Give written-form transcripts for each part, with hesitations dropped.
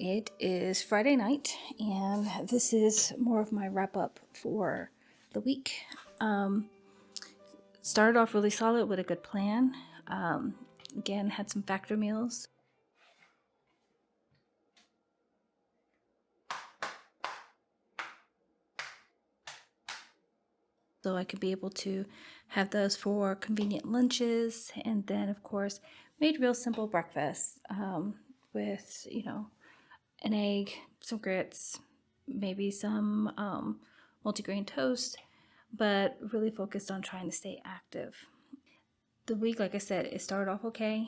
It is Friday night, and this is more of my wrap up for the week. Started off really solid with a good plan. Again, had some factor meals. So I could be able to have those for convenient lunches, and then, of course, made real simple breakfast with, an egg, some grits, maybe some multigrain toast, but really focused on trying to stay active. The week, like I said, it started off okay,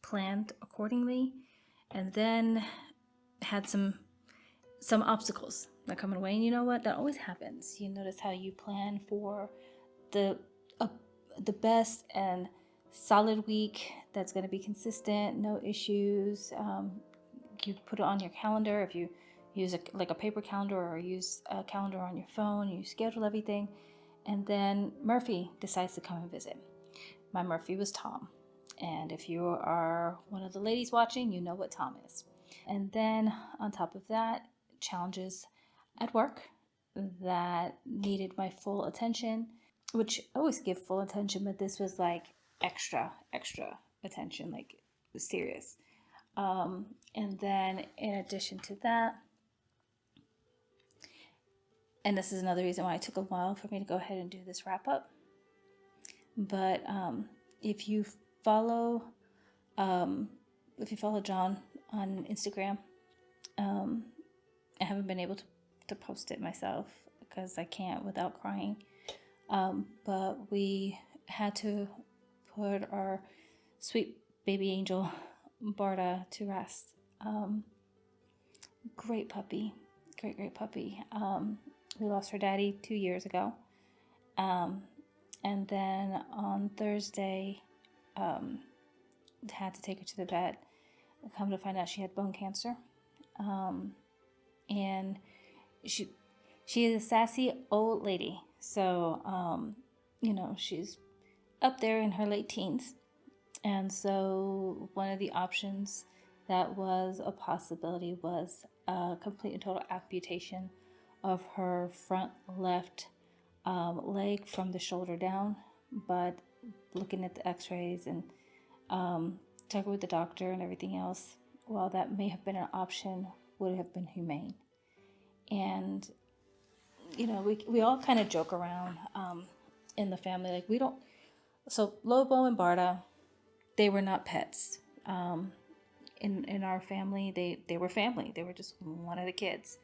planned accordingly, and then had some obstacles that come in the way. And you know what? That always happens. You notice how you plan for the uh, the best and solid week that's going to be consistent, no issues. You put it on your calendar. If you use a paper calendar or use a calendar on your phone, you schedule everything, and then Murphy decides to come and visit. My Murphy was Tom, and if you are one of the ladies watching, you know what Tom is. And then on top of that, challenges at work that needed my full attention, which I always give full attention, but this was like extra attention, like serious. And then in addition to that, and this is another reason why it took a while for me to go ahead and do this wrap up, but if you follow John on Instagram, I haven't been able to post it myself because I can't without crying. But we had to put our sweet baby angel Barda to rest. Great puppy, great puppy. We lost her daddy 2 years ago. And then on Thursday, had to take her to the vet. Come to find out she had bone cancer. And she is a sassy old lady. So, she's up there in her late teens. And so one of the options that was a possibility was a complete and total amputation of her front left leg from the shoulder down. But looking at the x-rays and talking with the doctor and everything else, while that may have been an option, would have been humane. And we all kind of joke around in the family, like we don't. So Lobo and Barda, they were not pets. In our family, they were family. They were just one of the kids.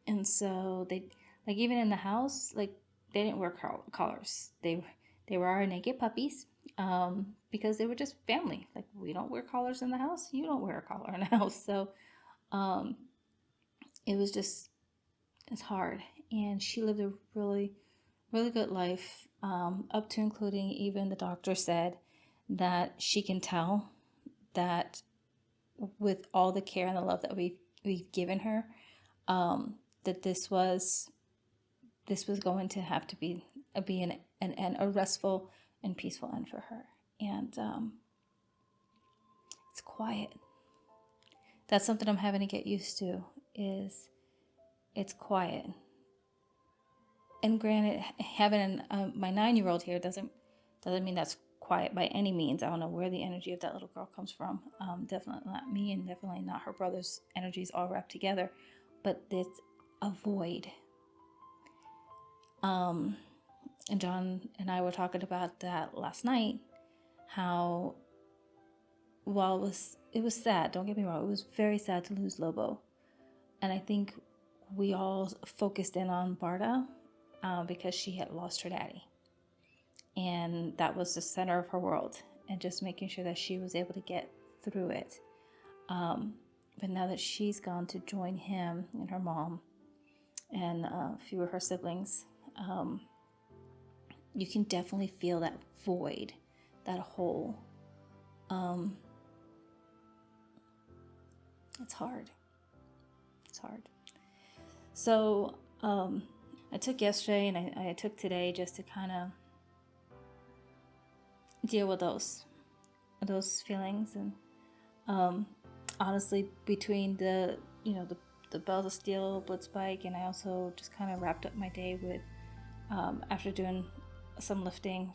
And so they, like, even in the house, like, they didn't wear collars. They were our naked puppies, because they were just family. Like, we don't wear collars in the house. You don't wear a collar in the house. So it was just, it's hard. And she lived a really, really good life, up to including even the doctor said that she can tell that with all the care and the love that we've given her, that this was going to have to be a restful and peaceful end for her. And it's quiet. That's something I'm having to get used to, is it's quiet. And granted, having my 9-year-old here doesn't mean that's quiet by any means. I don't know where the energy of that little girl comes from. Definitely not me, and definitely not her brother's energies all wrapped together. But it's a void. And John and I were talking about that last night, how while it was sad, don't get me wrong, it was very sad to lose Lobo. And I think we all focused in on Barda because she had lost her daddy. And that was the center of her world, and just making sure that she was able to get through it. But now that she's gone to join him and her mom and a few of her siblings, you can definitely feel that void, that hole. It's hard. It's hard. So I took yesterday and I took today just to kind of deal with those feelings. And honestly, between the Bells of Steel blitz bike, and I also just kind of wrapped up my day with after doing some lifting.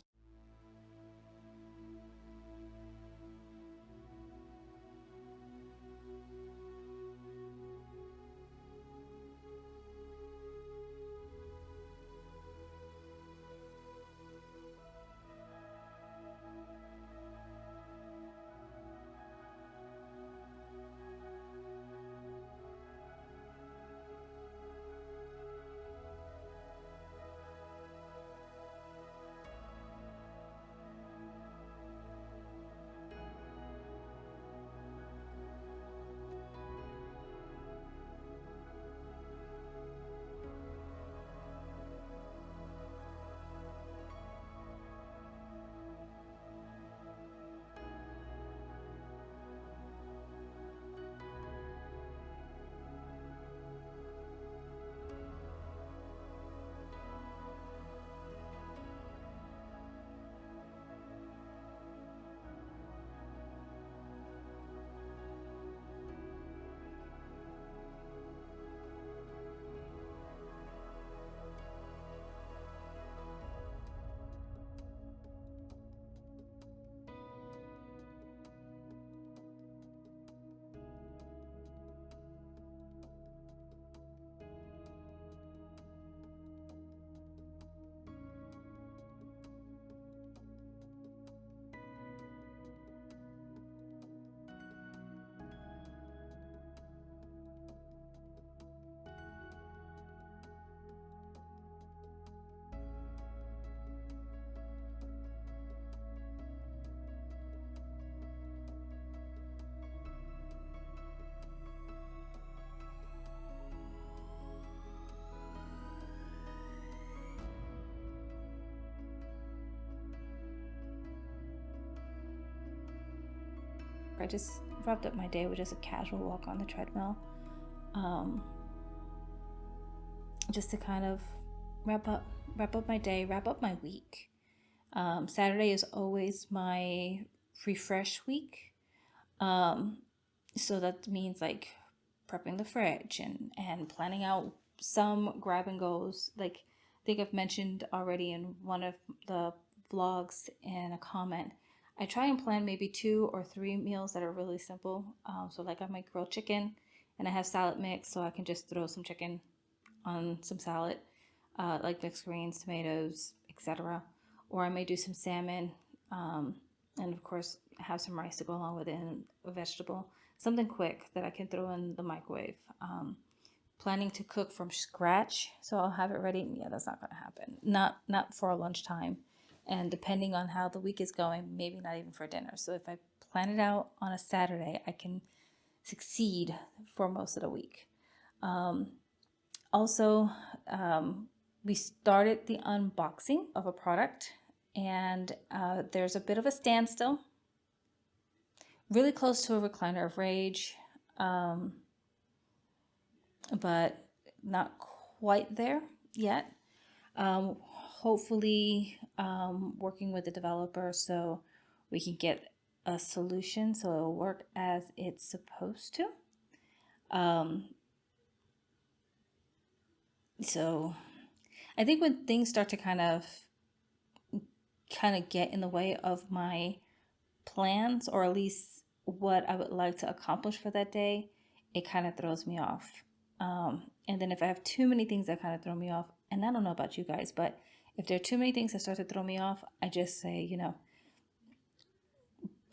I just wrapped up my day with just a casual walk on the treadmill, just to kind of wrap up my day, wrap up my week. Saturday is always my refresh week. So that means like prepping the fridge and planning out some grab and goes. Like I think I've mentioned already in one of the vlogs in a comment, I try and plan maybe 2 or 3 meals that are really simple. So like I might grill chicken and I have salad mix, so I can just throw some chicken on some salad, like mixed greens, tomatoes, etc. Or I may do some salmon, and of course have some rice to go along with it, and a vegetable, something quick that I can throw in the microwave. Planning to cook from scratch, so I'll have it ready. Yeah, that's not going to happen. Not for lunchtime, and depending on how the week is going, maybe not even for dinner. So if I plan it out on a Saturday, I can succeed for most of the week. Also, we started the unboxing of a product, and there's a bit of a standstill. Really close to a recliner of rage, but not quite there yet. Hopefully, working with the developer so we can get a solution so it'll work as it's supposed to. So I think when things start to kind of get in the way of my plans, or at least what I would like to accomplish for that day, it kind of throws me off. And then if I have too many things that kind of throw me off, and I don't know about you guys, but if there are too many things that start to throw me off, I just say,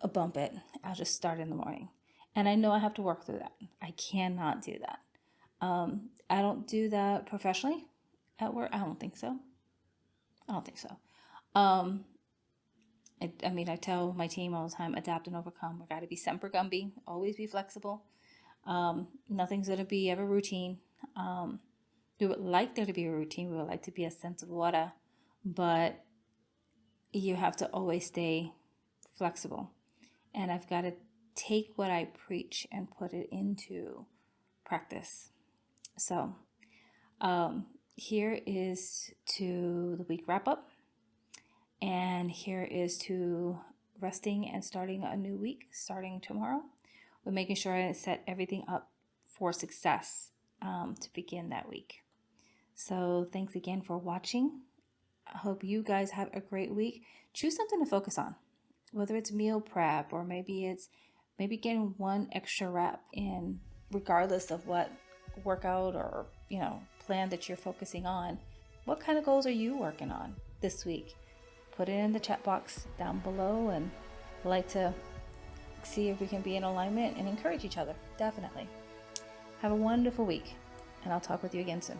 bump it. I'll just start in the morning. And I know I have to work through that. I cannot do that. I don't do that professionally at work. I don't think so. I don't think so. Um, I mean, I tell my team all the time, adapt and overcome. We got to be semper gumby, always be flexible. Nothing's going to be ever routine. We would like there to be a routine. We would like to be a sense of order, but you have to always stay flexible. And I've got to take what I preach and put it into practice. So here is to the week wrap up. And here is to resting and starting a new week, starting tomorrow. We're making sure I set everything up for success to begin that week. So thanks again for watching. I hope you guys have a great week. Choose something to focus on, whether it's meal prep or maybe getting one extra rep in, regardless of what workout or plan that you're focusing on. What kind of goals are you working on this week? Put it in the chat box down below, and I'd like to see if we can be in alignment and encourage each other. Definitely. Have a wonderful week, and I'll talk with you again soon.